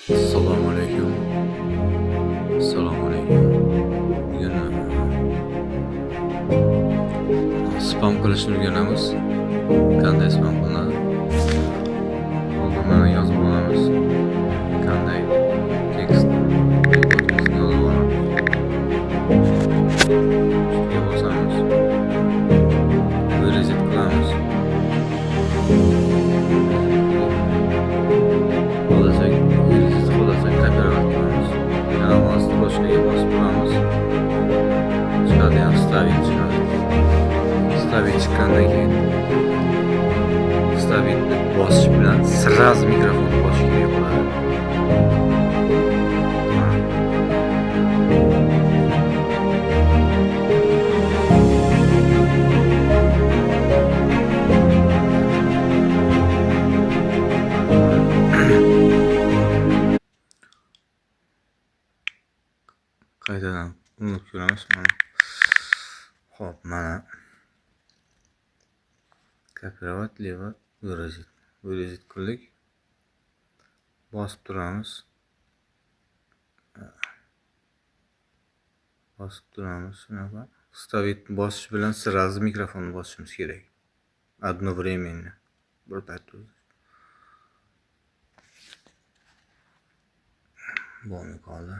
Assalomu alaykum. Assalomu alaykum. Bugun spam qilishni o'rganamiz. Qanday spam qilinadi? Oldin mana yozib olamiz. Qanday tekst yozib olamiz. Ustiga bosamiz. Vырезать qilamiz. Xohlasak, vырезать xohlasak kopировать qilamiz. Yana mana strochkaga bosib turamiz. Chiqadi ham stavить chiqadi. Stavить chiqqandan keyin stavitni bosish bilan sразу mikrofonni bosish kerak bo'ladi. Qaytadan unutib ko'ramiz. Xo'p, mana kopировать, leva, выразить. Выразить qildik. Bosib turamiz. Bosib turamiz. Shunaqa. Stavit bosish bilan sразу mikrofonni bosishimiz kerak. Одновременно. Bir paytda. Bo'lmay qoldi.